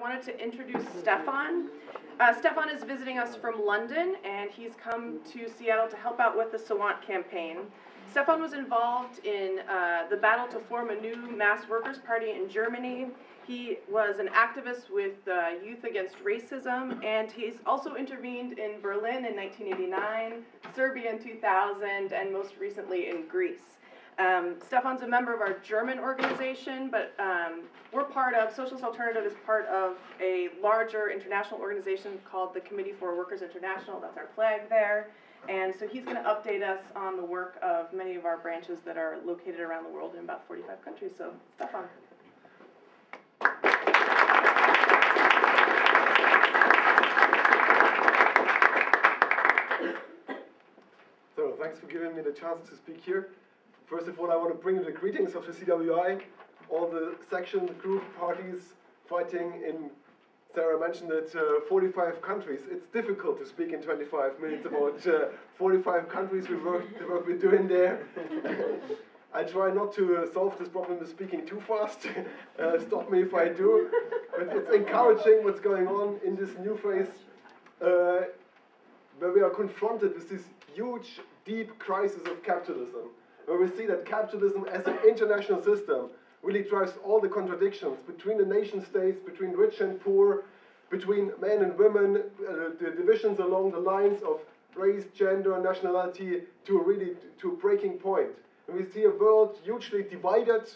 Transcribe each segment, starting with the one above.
wanted to introduce Stephan. Stephan is visiting us from London, and he's come to Seattle to help out with the Sawant campaign. Stephan was involved in the battle to form a new mass workers' party in Germany. He was an activist with Youth Against Racism, and he's also intervened in Berlin in 1989, Serbia in 2000, and most recently in Greece. Stephan's a member of our German organization, but we're part of, Socialist Alternative is part of a larger international organization called the Committee for Workers International. That's our flag there. And so he's going to update us on the work of many of our branches that are located around the world in about 45 countries. So, Stephan. So, thanks for giving me the chance to speak here. First of all, I want to bring you the greetings of the CWI, all the section, group, parties fighting in, Sarah mentioned it, 45 countries. It's difficult to speak in 25 minutes about 45 countries, the work we're doing there. I try not to solve this problem with speaking too fast. Stop me if I do. But it's encouraging what's going on in this new phase where we are confronted with this huge, deep crisis of capitalism, where we see that capitalism as an international system really drives all the contradictions between the nation states, between rich and poor, between men and women, the divisions along the lines of race, gender, nationality to a breaking point. And we see a world hugely divided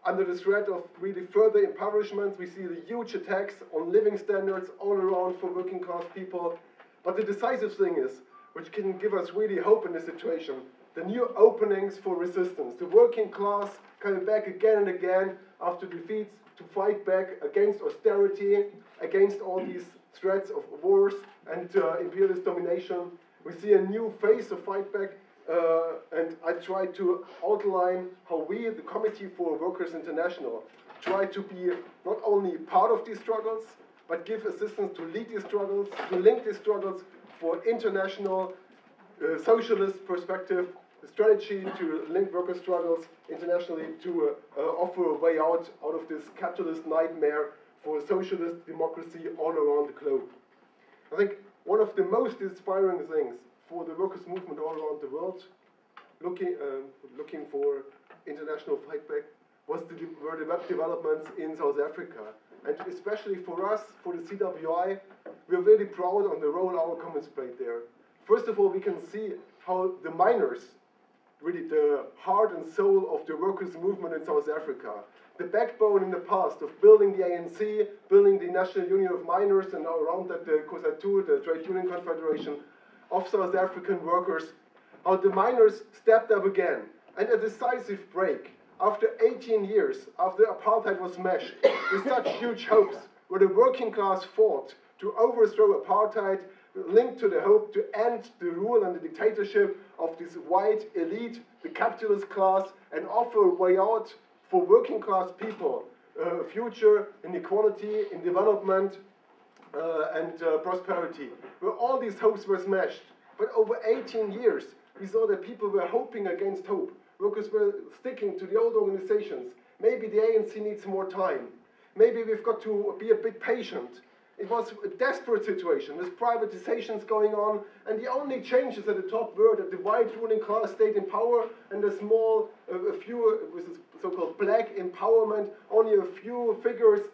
under the threat of really further impoverishment. We see the huge attacks on living standards all around for working class people. But the decisive thing is, which can give us really hope in this situation, the new openings for resistance, the working class coming back again and again after defeats to fight back against austerity, against all these threats of wars and imperialist domination. We see a new phase of fight back, and I try to outline how we, the Committee for Workers International, try to be not only part of these struggles, but give assistance to lead these struggles, to link these struggles for international socialist perspective, the strategy to link worker struggles internationally to offer a way out of this capitalist nightmare for socialist democracy all around the globe. I think one of the most inspiring things for the workers' movement all around the world, looking for international fightback, were the developments in South Africa. And especially for us, for the CWI, we're really proud on the role our Commons played there. First of all, we can see how the miners, really the heart and soul of the workers' movement in South Africa, the backbone in the past of building the ANC, building the National Union of Miners, and around that the COSATU, the Trade Union Confederation of South African workers, how the miners stepped up again. And a decisive break, after 18 years, after apartheid was smashed, with such huge hopes, where the working class fought to overthrow apartheid, linked to the hope to end the rule and the dictatorship of this white elite, the capitalist class, and offer a way out for working class people, a future in equality, in development, and prosperity, where all these hopes were smashed. But over 18 years, we saw that people were hoping against hope. Workers were sticking to the old organizations. Maybe the ANC needs more time. Maybe we've got to be a bit patient. It was a desperate situation with privatizations going on, and the only changes at the top were that the white ruling class stayed in power, and a small, a few, with so-called black empowerment, only a few figures,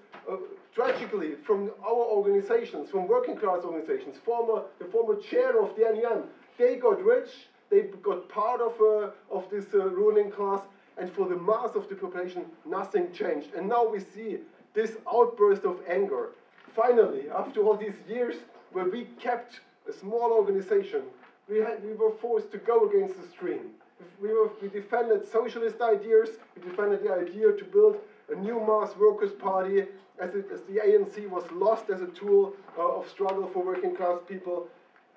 tragically, from our organizations, from working class organizations, the former chair of the NUM, they got rich, they got part of this ruling class, and for the mass of the population, nothing changed. And now we see this outburst of anger. Finally, after all these years where we kept a small organization, we were forced to go against the stream. We defended socialist ideas, we defended the idea to build a new mass workers' party as the ANC was lost as a tool of struggle for working class people.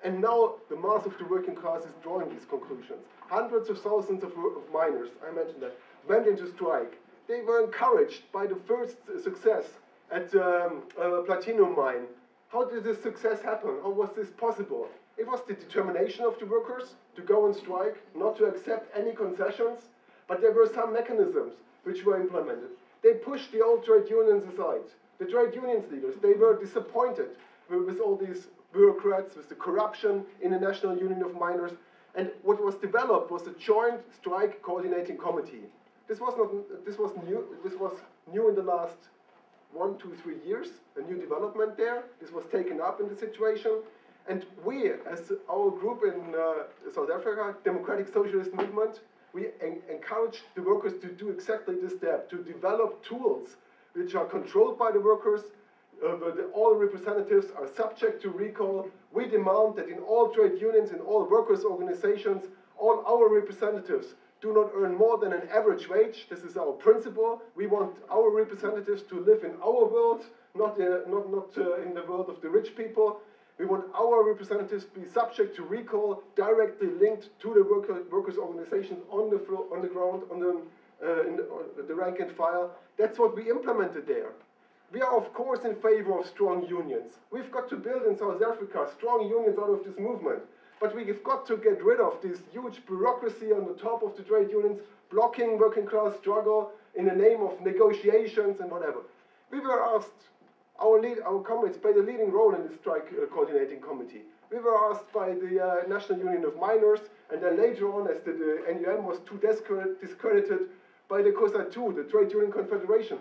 And now the mass of the working class is drawing these conclusions. Hundreds of thousands of miners, I mentioned that, went into strike. They were encouraged by the first success at a platinum mine. How did this success happen? How was this possible? It was the determination of the workers to go on strike, not to accept any concessions, but there were some mechanisms which were implemented. They pushed the old trade unions aside. The trade unions leaders, they were disappointed with all these bureaucrats, with the corruption in the National Union of Miners, and what was developed was a joint strike coordinating committee. This was new in the last 1, 2, 3 years, a new development there. This was taken up in the situation, and we, as our group in South Africa, Democratic Socialist Movement, we encouraged the workers to do exactly this step, to develop tools which are controlled by the workers, but all representatives are subject to recall. We demand that in all trade unions, in all workers' organizations, all our representatives do not earn more than an average wage. This is our principle. We want our representatives to live in our world, not in the world of the rich people. We want our representatives to be subject to recall, directly linked to the workers' organizations on the floor, on the ground, in the rank and file. That's what we implemented there. We are, of course, in favor of strong unions. We've got to build in South Africa strong unions out of this movement. But we've got to get rid of this huge bureaucracy on the top of the trade unions, blocking working class struggle in the name of negotiations and whatever. We were asked, our comrades played a leading role in the strike coordinating committee. We were asked by the National Union of Miners, and then later on, as the NUM was too discredited, by the COSA2, the Trade Union Confederation.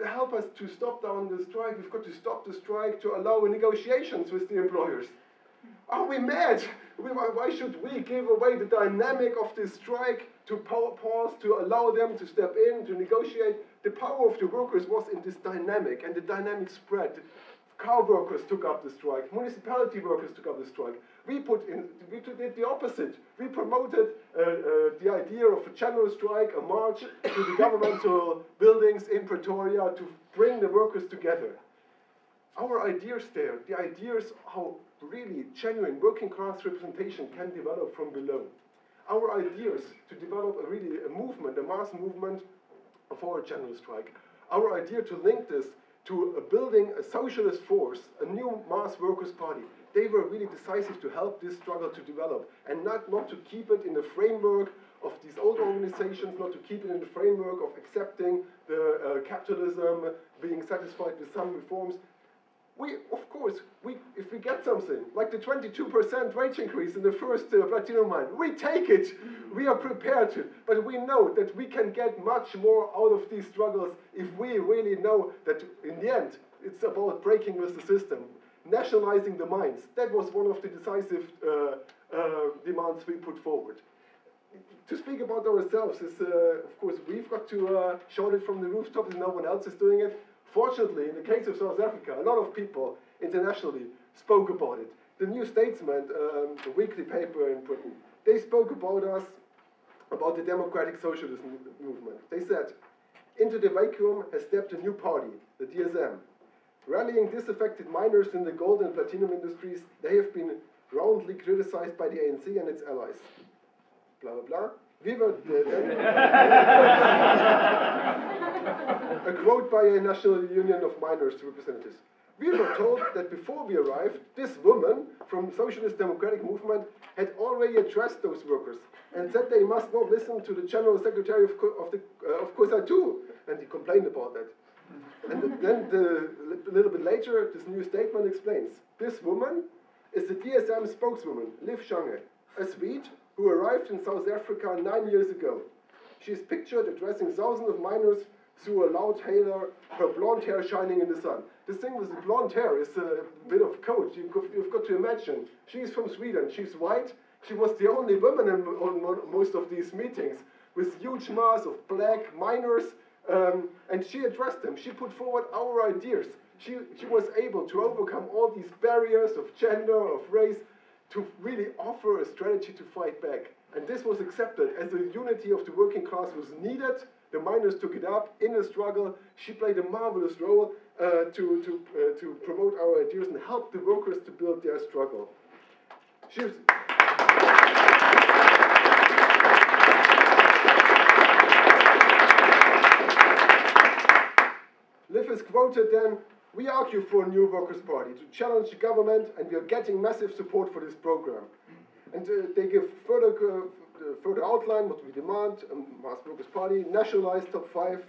Help us to stop down the strike. We've got to stop the strike to allow negotiations with the employers. Are we mad? Why should we give away the dynamic of this strike to pause, to allow them to step in, to negotiate? The power of the workers was in this dynamic, and the dynamic spread. Car workers took up the strike. Municipality workers took up the strike. We did the opposite. We promoted the idea of a general strike, a march to the governmental buildings in Pretoria to bring the workers together. Our ideas there, the ideas how really genuine working class representation can develop from below. Our ideas to develop a movement, a mass movement for a general strike. Our idea to link this to building a socialist force, a new mass workers' party. They were really decisive to help this struggle to develop, and not to keep it in the framework of these old organizations, not to keep it in the framework of accepting the capitalism, being satisfied with some reforms. Of course, if we get something, like the 22% wage increase in the first platinum mine, we take it. We are prepared to. But we know that we can get much more out of these struggles if we really know that in the end, it's about breaking with the system, nationalizing the mines. That was one of the decisive demands we put forward. To speak about ourselves is, of course, we've got to shout it from the rooftops and no one else is doing it. Fortunately, in the case of South Africa, a lot of people internationally spoke about it. The New Statesman, the weekly paper in Britain, they spoke about us, about the democratic socialist movement. They said, into the vacuum has stepped a new party, the DSM. Rallying disaffected miners in the gold and platinum industries, they have been roundly criticized by the ANC and its allies. Blah, blah, blah. We were a quote by a National Union of Miners representatives. We were told that before we arrived, this woman from the Socialist Democratic Movement had already addressed those workers and said they must not listen to the General Secretary of COSA2, and he complained about that. And then a little bit later, this new statement explains, this woman is the DSM spokeswoman, Liv Shange, a Swede who arrived in South Africa 9 years ago. She is pictured addressing thousands of miners through a loud hailer, her blonde hair shining in the sun. This thing with the blonde hair is a bit of code. You've got to imagine. She's from Sweden. She's white. She was the only woman on most of these meetings with huge mass of black miners, and she addressed them. She put forward our ideas. She was able to overcome all these barriers of gender, of race, to really offer a strategy to fight back. And this was accepted as the unity of the working class was needed. The miners took it up in the struggle. She played a marvelous role to promote our ideas and help the workers to build their struggle. Liv is quoted then, we argue for a new workers' party to challenge the government, and we are getting massive support for this program. And they give further outline what we demand, a mass workers' party, nationalized top 5,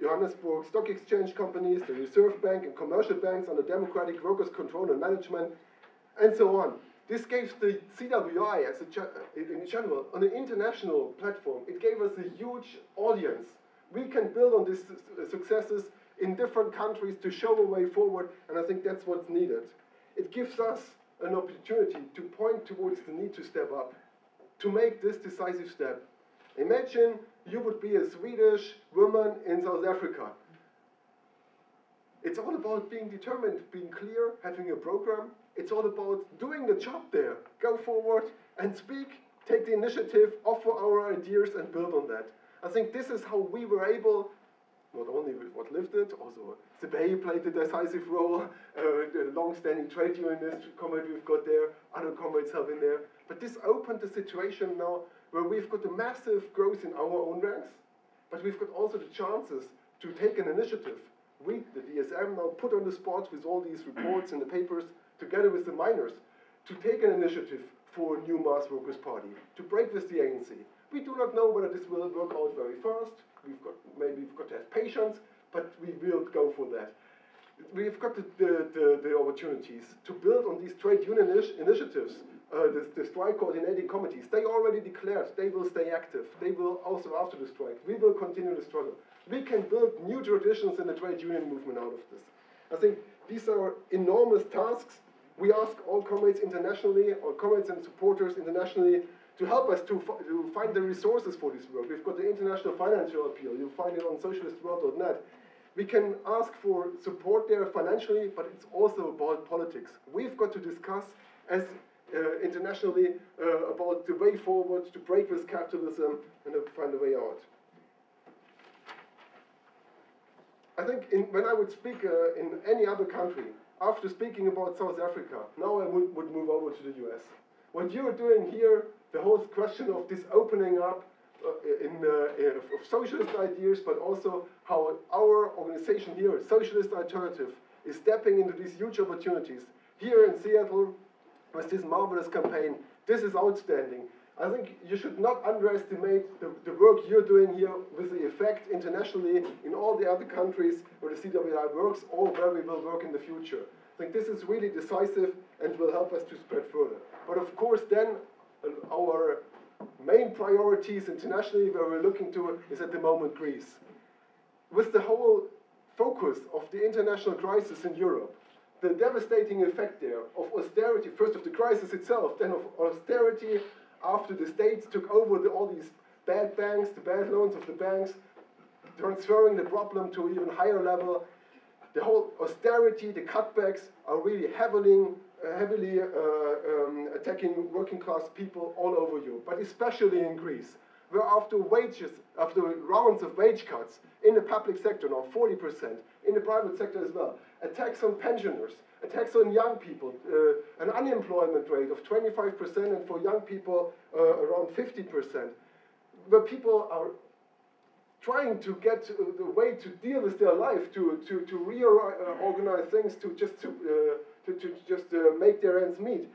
Johannesburg stock exchange companies, the Reserve Bank and commercial banks under democratic workers' control and management, and so on. This gave the CWI as in general on an international platform. It gave us a huge audience. We can build on these successes in different countries to show a way forward, and I think that's what's needed. It gives us an opportunity to point towards the need to step up, to make this decisive step. Imagine you would be a Swedish woman in South Africa. It's all about being determined, being clear, having a program. It's all about doing the job there. Go forward and speak, take the initiative, offer our ideas and build on that. I think this is how we were able, not only with what lifted, also Sibey played a decisive role, the long-standing trade unionist comrade we've got there, other comrades have in there. But this opened the situation now where we've got a massive growth in our own ranks, but we've got also the chances to take an initiative. We, the DSM, now put on the spot with all these reports and the papers, together with the miners, to take an initiative for a new mass workers' party, to break with the ANC. We do not know whether this will work out very fast. Maybe we've got to have patience, but we will go for that. We've got the opportunities to build on these trade union initiatives. The strike coordinating committees, they already declared they will stay active. They will also after the strike. We will continue the struggle. We can build new traditions in the trade union movement out of this. I think these are enormous tasks. We ask all comrades internationally, all comrades and supporters internationally, to help us to find the resources for this work. We've got the International Financial Appeal. You'll find it on socialistworld.net. We can ask for support there financially, but it's also about politics. We've got to discuss as internationally about the way forward to break with capitalism and to find a way out. I think when I would speak in any other country, after speaking about South Africa, now I would move over to the US. What you're doing here, the whole question of this opening up of socialist ideas, but also how our organization here, Socialist Alternative, is stepping into these huge opportunities. Here in Seattle, with this marvelous campaign, this is outstanding. I think you should not underestimate the work you're doing here with the effect internationally in all the other countries where the CWI works or where we will work in the future. I think this is really decisive and will help us to spread further. But of course then, our main priorities internationally where we're looking to is at the moment Greece. With the whole focus of the international crisis in Europe, the devastating effect there of austerity, first of the crisis itself, then of austerity after the states took over all these bad banks, the bad loans of the banks, transferring the problem to an even higher level. The whole austerity, the cutbacks are really heavily attacking working class people all over Europe, but especially in Greece, where after rounds of wage cuts in the public sector, now 40%, in the private sector as well, attacks on pensioners, attacks on young people, an unemployment rate of 25% and for young people around 50%, where people are trying to get the way to deal with their life, to reorganize things, to just make their ends meet.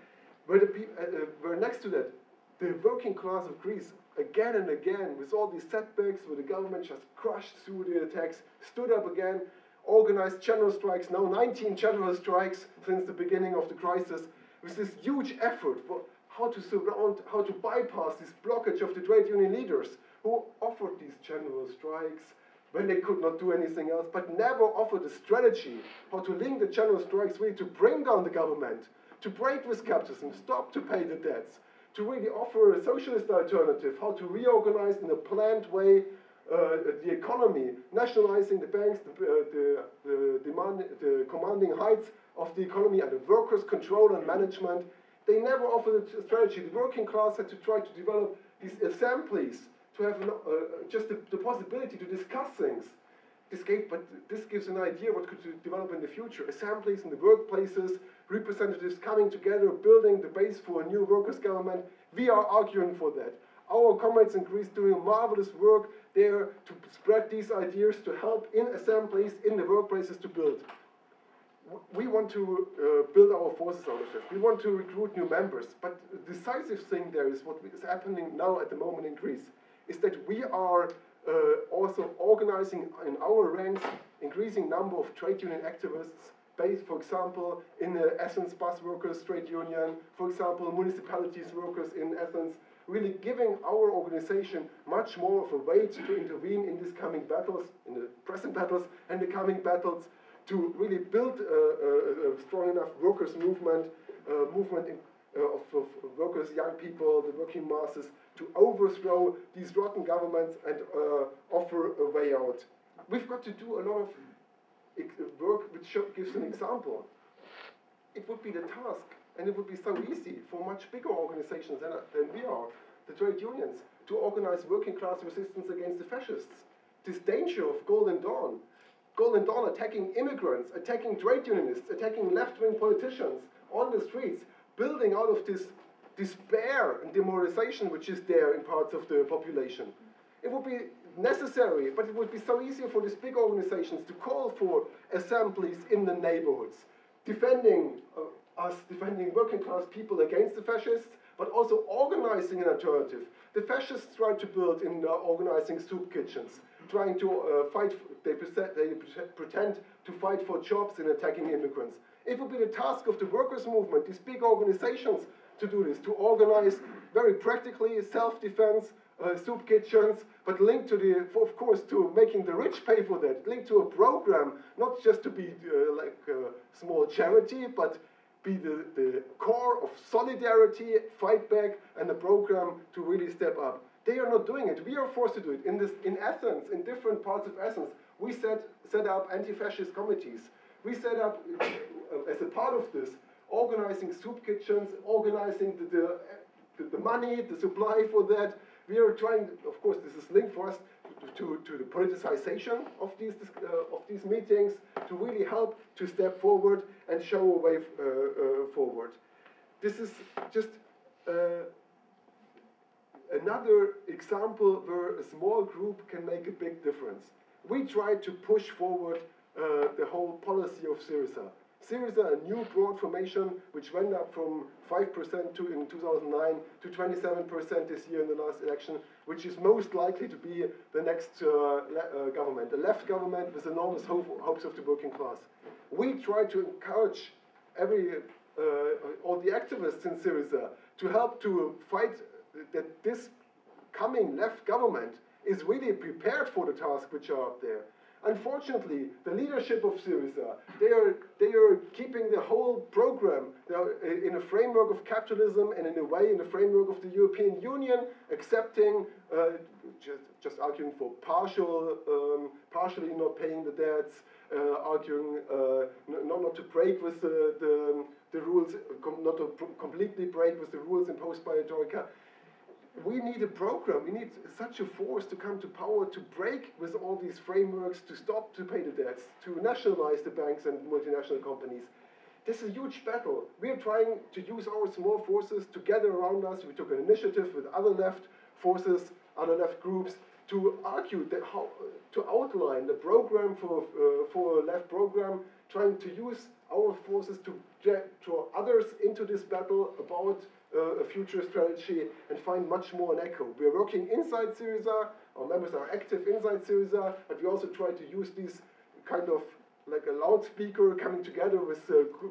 Where next to that, the working class of Greece, again and again, with all these setbacks, where the government just crushed through the attacks, stood up again, organized general strikes, now 19 general strikes since the beginning of the crisis, with this huge effort for how to bypass this blockage of the trade union leaders who offered these general strikes when they could not do anything else, but never offered a strategy how to link the general strikes really to bring down the government, to break with capitalism, stop to pay the debts, to really offer a socialist alternative, how to reorganize in a planned way the economy, nationalizing the banks, the commanding heights of the economy and the workers' control and management. They never offered a strategy. The working class had to try to develop these assemblies to have just the possibility to discuss things. This gives an idea what could develop in the future. Assemblies in the workplaces, representatives coming together, building the base for a new workers' government. We are arguing for that. Our comrades in Greece doing marvelous work there to spread these ideas, to help in assemblies, in the workplaces to build. We want to build our forces out of it. We want to recruit new members. But the decisive thing there is what is happening now at the moment in Greece, is that we are also organizing in our ranks increasing number of trade union activists based, for example, in the Athens bus workers trade union, for example, municipalities workers in Athens, really giving our organization much more of a weight to intervene in these coming battles, in the present battles and the coming battles, to really build a strong enough workers' movement, of workers, young people, the working masses, to overthrow these rotten governments and offer a way out. We've got to do a lot of work which gives an example. It would be the task, and it would be so easy for much bigger organizations than we are, the trade unions, to organize working class resistance against the fascists. This danger of Golden Dawn attacking immigrants, attacking trade unionists, attacking left-wing politicians on the streets, building out of this despair and demoralization which is there in parts of the population. It would be necessary, but it would be so easier for these big organizations to call for assemblies in the neighborhoods, defending working class people against the fascists, but also organizing an alternative. The fascists tried to build in organizing soup kitchens, trying to they pretend to fight for jobs in attacking immigrants. It would be the task of the workers' movement, these big organizations, to do this, to organize very practically self-defense, soup kitchens, but linked to of course, to making the rich pay for that, linked to a program, not just to be like a small charity, but be the core of solidarity, fight back, and a program to really step up. They are not doing it. We are forced to do it. In Athens, in different parts of Athens, we set up anti-fascist committees. We set up, as a part of this, organizing soup kitchens, organizing the money, the supply for that. We are trying, of course, this is linked for us to the politicization of these meetings, to really help to step forward and show a way forward. This is just another example where a small group can make a big difference. We tried to push forward the whole policy of Syriza. Syriza, a new broad formation, which went up from 5% in 2009 to 27% this year in the last election, which is most likely to be the next government, a left government with enormous hopes of the working class. We try to encourage all the activists in Syriza to help to fight that this coming left government is really prepared for the tasks which are up there. Unfortunately, the leadership of Syriza, they are keeping the whole program in a framework of capitalism and in a way in the framework of the European Union, accepting, just arguing for partially not paying the debts, arguing not to break with the rules, not to completely break with the rules imposed by the Troika. We need a program, we need such a force to come to power to break with all these frameworks, to stop to pay the debts, to nationalize the banks and multinational companies. This is a huge battle. We are trying to use our small forces to gather around us. We took an initiative with other left forces, other left groups, to argue that to outline the program for a left program, trying to use our forces to draw others into this battle about a future strategy and find much more an echo. We are working inside Syriza, our members are active inside Syriza, but we also try to use these kind of like a loudspeaker coming together with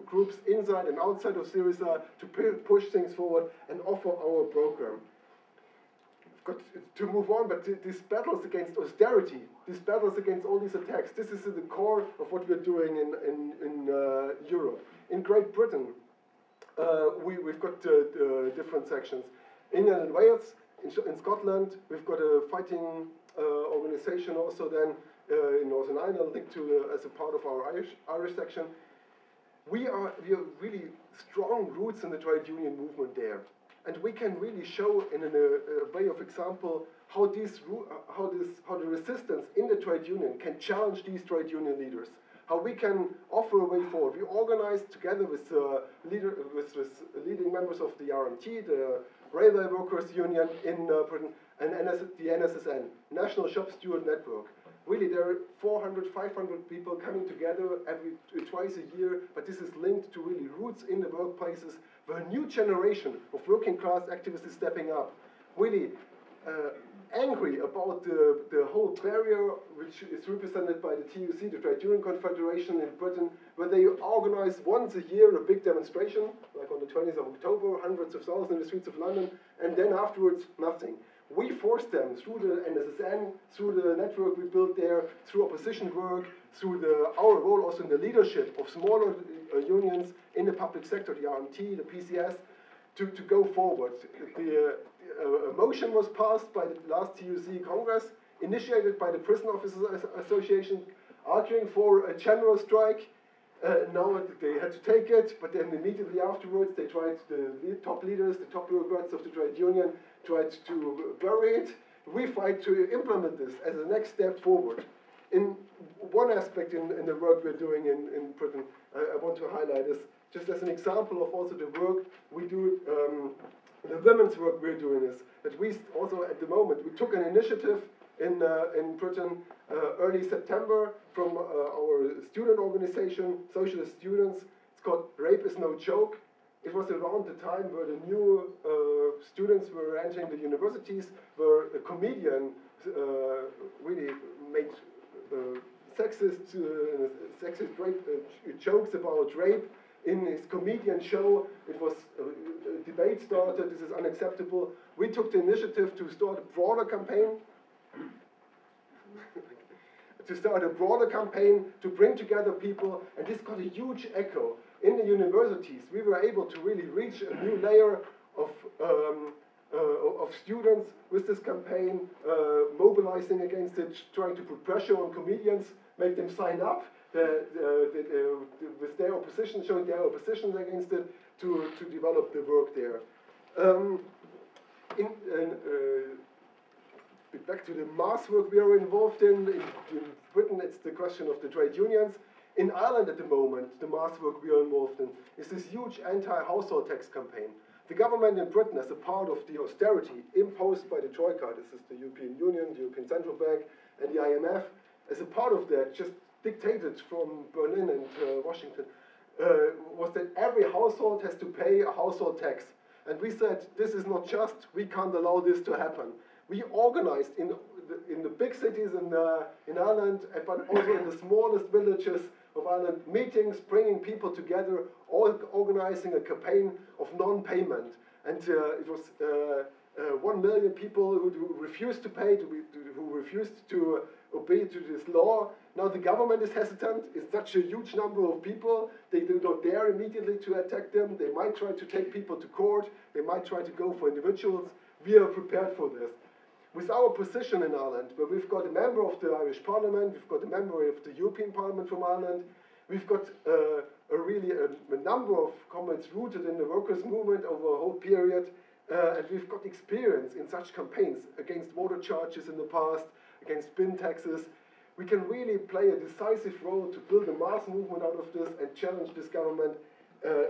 groups inside and outside of Syriza to push things forward and offer our program. We've got to move on, but these battles against austerity, these battles against all these attacks, this is at the core of what we're doing in Europe. In Great Britain, we've got different sections. England and Wales, in Scotland, we've got a fighting organization also then in Northern Ireland linked to as a part of our Irish section. We are really strong roots in the trade union movement there. And we can really show in a way of example how the resistance in the trade union can challenge these trade union leaders. How we can offer a way forward. We organized together with leading members of the RMT, the Railway Workers Union in Britain, and the NSSN, National Shop Steward Network. Really, there are 400, 500 people coming together twice a year, but this is linked to really roots in the workplaces where a new generation of working class activists is stepping up. Really, angry about the whole barrier which is represented by the TUC, the Trade Union Confederation in Britain, where they organize once a year a big demonstration, like on the 20th of October, hundreds of thousands in the streets of London, and then afterwards nothing. We forced them through the NSSN, through the network we built there, through opposition work, through our role also in the leadership of smaller unions in the public sector, the RMT, the PCS, to go forward. A motion was passed by the last TUC Congress, initiated by the Prison Officers Association, arguing for a general strike. Now they had to take it, but then immediately afterwards they tried, the top leaders, the top bureaucrats of the trade union, tried to bury it. We fight to implement this as a next step forward. In one aspect in the work we're doing in Britain, I want to highlight is, just as an example of also the work we do, the women's work we're doing is that we also at the moment, we took an initiative in Britain early September from our student organization, Socialist Students. It's called Rape is No Joke. It was around the time where the new students were entering the universities, where a comedian really made sexist jokes about rape in his comedian show. It was a debate started, this is unacceptable. We took the initiative to start a broader campaign, to bring together people, and this got a huge echo in the universities. We were able to really reach a new layer of students with this campaign, mobilizing against it, trying to put pressure on comedians, make them sign up with their opposition, showing their opposition against it, to develop the work there. Back to the mass work we are involved in Britain, it's the question of the trade unions. In Ireland at the moment, the mass work we are involved in is this huge anti-household tax campaign. The government in Britain, as a part of the austerity imposed by the Troika, this is the European Union, the European Central Bank, and the IMF, as a part of that, just dictated from Berlin and Washington, was that every household has to pay a household tax. And we said, this is not just, we can't allow this to happen. We organized in the big cities in Ireland, but also in the smallest villages of Ireland, meetings, bringing people together, all organizing a campaign of non-payment. And it was 1 million people who refused to pay, who refused to obey to this law. Now the government is hesitant. It's such a huge number of people. They do not dare immediately to attack them. They might try to take people to court. They might try to go for individuals. We are prepared for this. With our position in Ireland, where we've got a member of the Irish Parliament, we've got a member of the European Parliament from Ireland, we've got a number of comments rooted in the workers' movement over a whole period, and we've got experience in such campaigns against water charges in the past, against bin taxes. We can really play a decisive role to build a mass movement out of this and challenge this government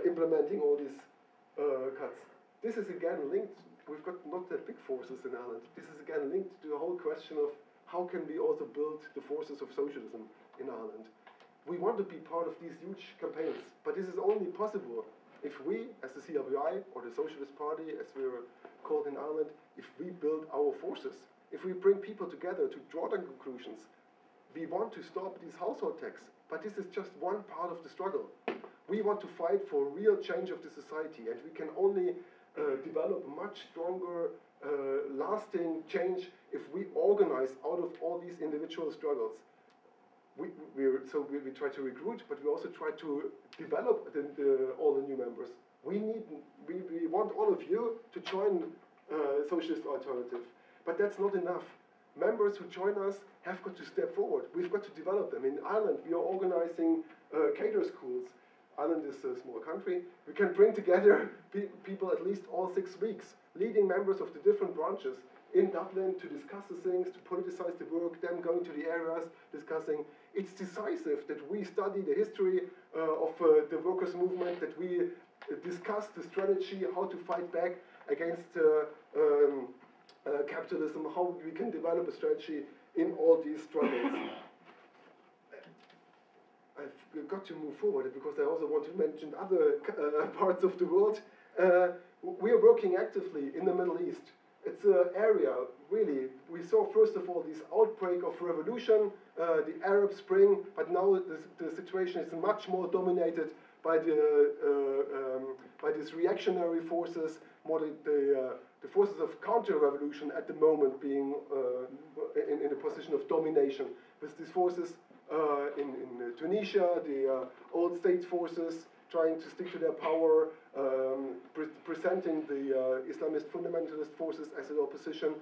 implementing all these cuts. This is again linked. We've got not that big forces in Ireland. This is again linked to the whole question of how can we also build the forces of socialism in Ireland. We want to be part of these huge campaigns, but this is only possible if we, as the CWI, or the Socialist Party, as we are called in Ireland, if we build our forces, if we bring people together to draw the conclusions. We want to stop these household tax, but this is just one part of the struggle. We want to fight for real change of the society, and we can only develop much stronger, lasting change if we organize out of all these individual struggles. We try to recruit, but we also try to develop all the new members. We want all of you to join Socialist Alternative, but that's not enough. Members who join us have got to step forward. We've got to develop them. In Ireland, we are organizing cater schools. Ireland is a small country. We can bring together people at least all 6 weeks, leading members of the different branches in Dublin to discuss the things, to politicize the work, them going to the areas, discussing. It's decisive that we study the history of the workers' movement, that we discuss the strategy, how to fight back against capitalism, how we can develop a strategy in all these struggles. I've got to move forward because I also want to mention other parts of the world. We are working actively in the Middle East. It's an area, really, we saw first of all this outbreak of revolution, the Arab Spring, but now the situation is much more dominated by these reactionary forces, more the forces of counter-revolution at the moment being in a position of domination. With these forces in Tunisia, the old state forces trying to stick to their power, presenting the Islamist fundamentalist forces as an opposition.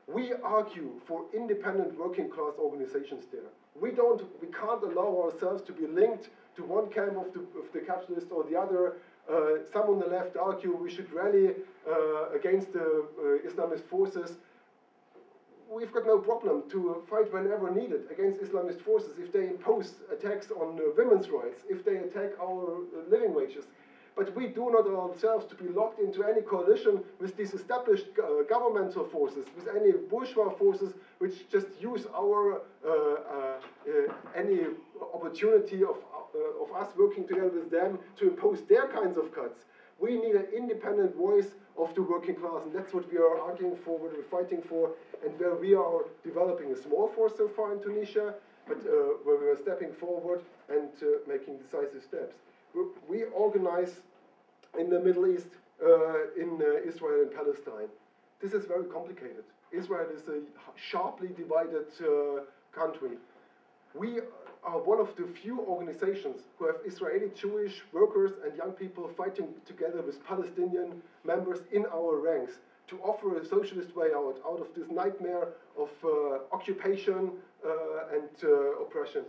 We argue for independent working class organizations there. We can't allow ourselves to be linked to one camp of the capitalist or the other. Some on the left argue we should rally against the Islamist forces. We've got no problem to fight whenever needed against Islamist forces if they impose attacks on women's rights, if they attack our living wages. But we do not allow ourselves to be locked into any coalition with these established governmental forces, with any bourgeois forces which just use our any opportunity of us working together with them to impose their kinds of cuts. We need an independent voice of the working class, and that's what we are arguing for, what we're fighting for, and where we are developing a small force so far in Tunisia, but where we are stepping forward and making decisive steps. We organize in the Middle East, in Israel and Palestine. This is very complicated. Israel is a sharply divided country. We are one of the few organizations who have Israeli Jewish workers and young people fighting together with Palestinian members in our ranks to offer a socialist way out of this nightmare of occupation and oppression.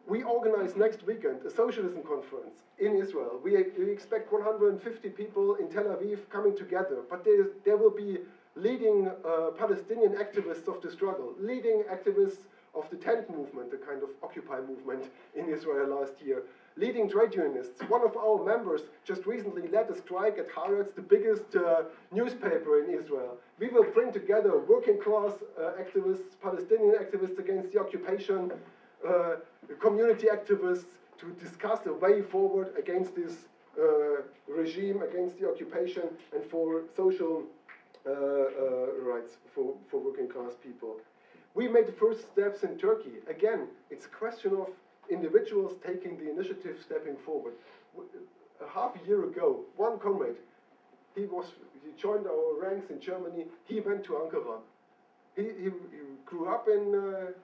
We organize next weekend a socialism conference in Israel. We expect 150 people in Tel Aviv coming together, but there will be leading Palestinian activists of the struggle, leading activists of the tent movement, the kind of Occupy movement in Israel last year, leading trade unionists. One of our members just recently led a strike at Haaretz, the biggest newspaper in Israel. We will bring together working class activists, Palestinian activists against the occupation, community activists to discuss a way forward against this regime, against the occupation, and for social rights for working class people. We made the first steps in Turkey. Again, it's a question of individuals taking the initiative, stepping forward. A half a year ago, one comrade, he joined our ranks in Germany. He went to Ankara. He grew up in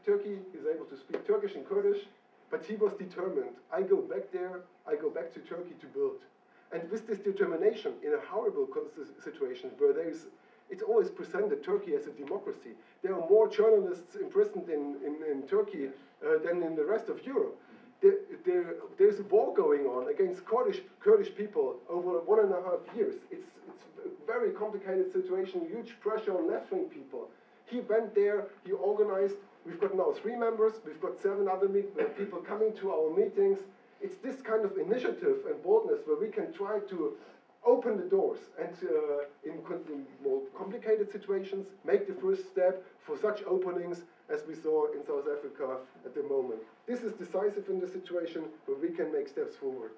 Turkey. He's able to speak Turkish and Kurdish, but he was determined. I go back there. I go back to Turkey to build. And with this determination, in a horrible situation where it's always presented Turkey as a democracy. There are more journalists imprisoned in Turkey than in the rest of Europe. There's a war going on against Kurdish people over 1.5 years. It's a very complicated situation, huge pressure on left-wing people. He went there, he organized. We've got now 3 members, we've got 7 other people coming to our meetings. It's this kind of initiative and boldness where we can try to open the doors and in more complicated situations make the first step for such openings as we saw in South Africa at the moment. This is decisive in the situation where we can make steps forward.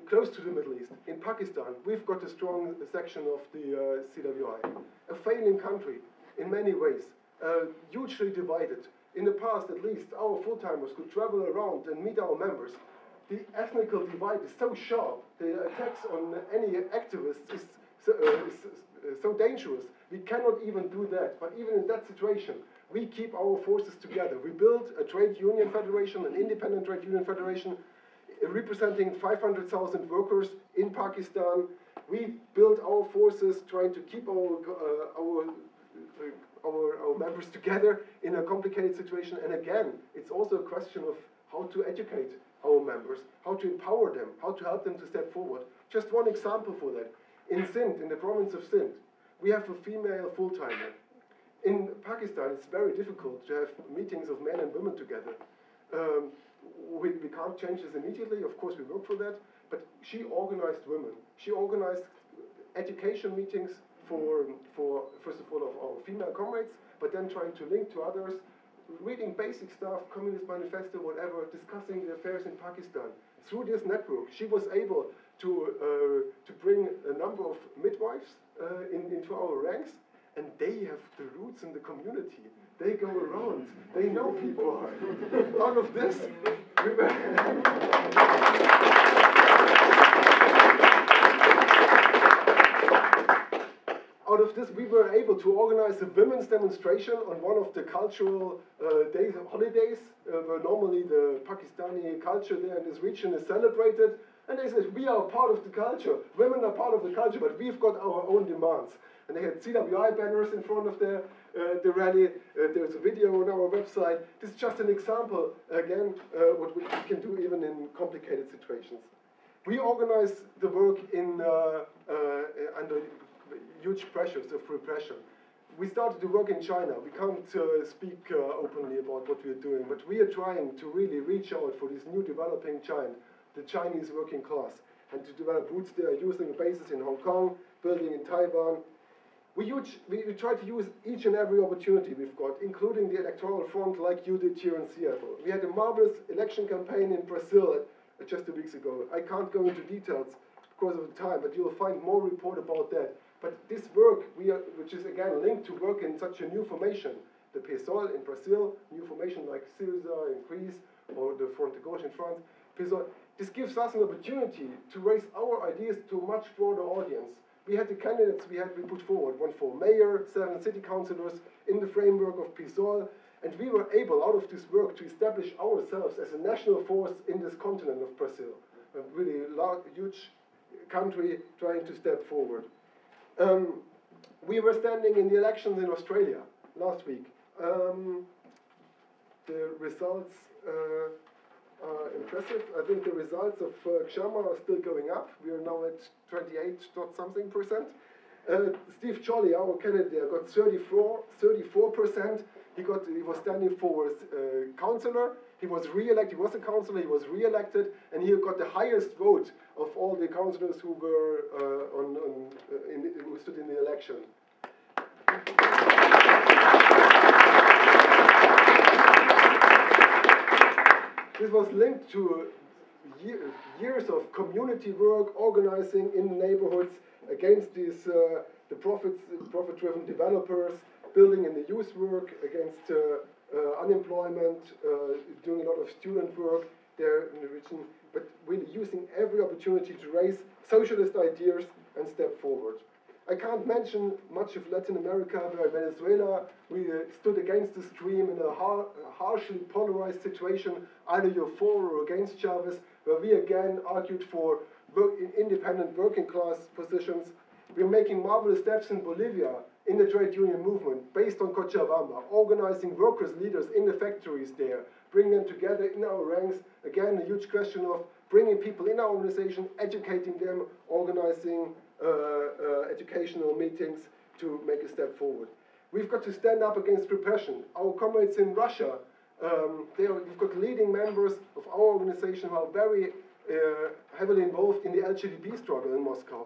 Close to the Middle East, in Pakistan, we've got a strong section of the CWI, a failing country in many ways, hugely divided. In the past, at least, our full-timers could travel around and meet our members. The ethnical divide is so sharp, the attacks on any activists is so dangerous. We cannot even do that. But even in that situation, we keep our forces together. We built a trade union federation, an independent trade union federation, representing 500,000 workers in Pakistan. We built our forces trying to keep our members together in a complicated situation. And again, it's also a question of how to educate our members, how to empower them, how to help them to step forward. Just one example for that. In Sindh, in the province of Sindh, we have a female full-timer. In Pakistan, it's very difficult to have meetings of men and women together. We can't change this immediately, of course we work for that, but she organized women. She organized education meetings for first of all, of our female comrades, but then trying to link to others, reading basic stuff, Communist Manifesto, whatever, discussing the affairs in Pakistan. Through this network, she was able to bring a number of midwives into our ranks, and they have the roots in the community. They go around. They know people. Out of this, we were out of this, we were able to organize a women's demonstration on one of the cultural days, holidays, where normally the Pakistani culture there in this region is celebrated. And they said, we are part of the culture. Women are part of the culture, but we've got our own demands. And they had CWI banners in front of the rally. There's a video on our website. This is just an example, again, what we can do even in complicated situations. We organize the work under huge pressures of repression. We started to work in China. We can't speak openly about what we are doing, but we are trying to really reach out for this new developing giant, the Chinese working class, and to develop roots there, using bases in Hong Kong, building in Taiwan. We try to use each and every opportunity we've got, including the electoral front like you did here in Seattle. We had a marvelous election campaign in Brazil just 2 weeks ago. I can't go into details because of the time, but you'll find more report about that. But this work, which is again linked to work in such a new formation, the PSOL in Brazil, new formation like Syriza in Greece, or the Front de Gauche in France, PSOL, this gives us an opportunity to raise our ideas to a much broader audience. We had the candidates we put forward, one for mayor, 7 city councillors in the framework of PSOL, and we were able, out of this work, to establish ourselves as a national force in this continent of Brazil, a really large, huge country trying to step forward. We were standing in the elections in Australia last week. The results are impressive. I think the results of Kshama are still going up. We are now at 28.something%. Steve Jolly, our candidate, got 34%. He was standing for councillor. He was re-elected. He was a councillor. He was re-elected, and he got the highest vote of all the councillors who were who stood in the election. This was linked to years of community work, organizing in neighborhoods against these the profit-driven developers, building in the youth work, against unemployment, doing a lot of student work there in the region, but really using every opportunity to raise socialist ideas and step forward. I can't mention much of Latin America, where Venezuela, we stood against the stream in a harshly polarized situation, either you're for or against Chavez, where we again argued for independent working class positions. We're making marvelous steps in Bolivia in the trade union movement, based on Cochabamba, organizing workers' leaders in the factories there, bringing them together in our ranks. Again, a huge question of bringing people in our organization, educating them, organizing educational meetings to make a step forward. We've got to stand up against repression. Our comrades in Russia, we've got leading members of our organization who are very heavily involved in the LGBT struggle in Moscow.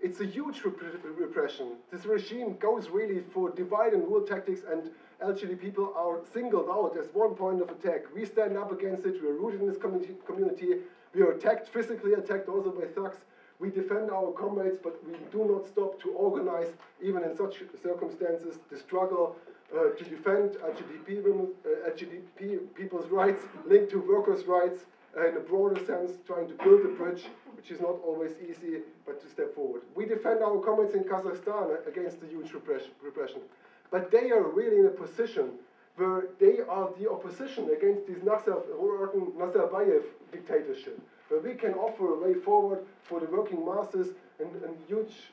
It's a huge repression. This regime goes really for divide and rule tactics, and LGBT people are singled out as one point of attack. We stand up against it. We are rooted in this community. We are attacked, physically attacked also by thugs. We defend our comrades, but we do not stop to organize, even in such circumstances, the struggle to defend LGBT people's rights, linked to workers' rights, in a broader sense, trying to build a bridge, which is not always easy, but to step forward. We defend our comrades in Kazakhstan against the huge repression, but they are really in a position where they are the opposition against this Nazarbayev dictatorship, where we can offer a way forward for the working masses and a huge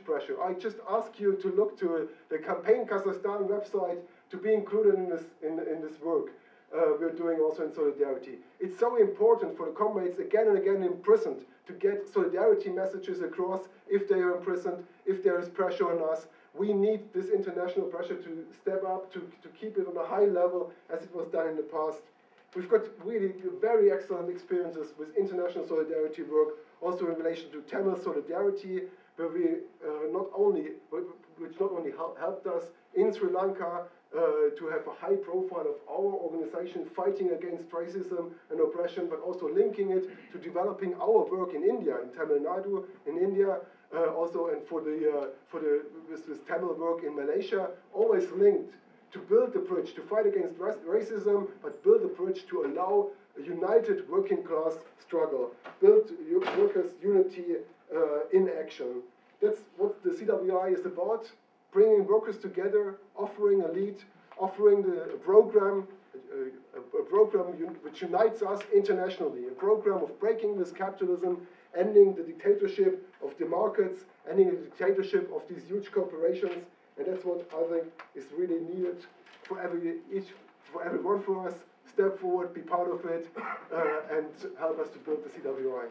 pressure. I just ask you to look to the Campaign Kazakhstan website to be included in this work. We're doing also in solidarity. It's so important for the comrades again and again imprisoned to get solidarity messages across if they are imprisoned, if there is pressure on us. We need this international pressure to step up, to keep it on a high level as it was done in the past. We've got really very excellent experiences with international solidarity work, also in relation to Tamil solidarity, where we not only helped us in Sri Lanka to have a high profile of our organization fighting against racism and oppression, but also linking it to developing our work in India, in Tamil Nadu, in India, also, and with this Tamil work in Malaysia, always linked to build the bridge, to fight against racism, but build a bridge to allow a united working class struggle, build workers' unity in action. That's what the CWI is about, bringing workers together, offering a lead, offering a program which unites us internationally, a program of breaking with capitalism, ending the dictatorship of the markets, ending the dictatorship of these huge corporations, and that's what I think is really needed for everyone for us. Step forward, be part of it, and help us to build the CWI.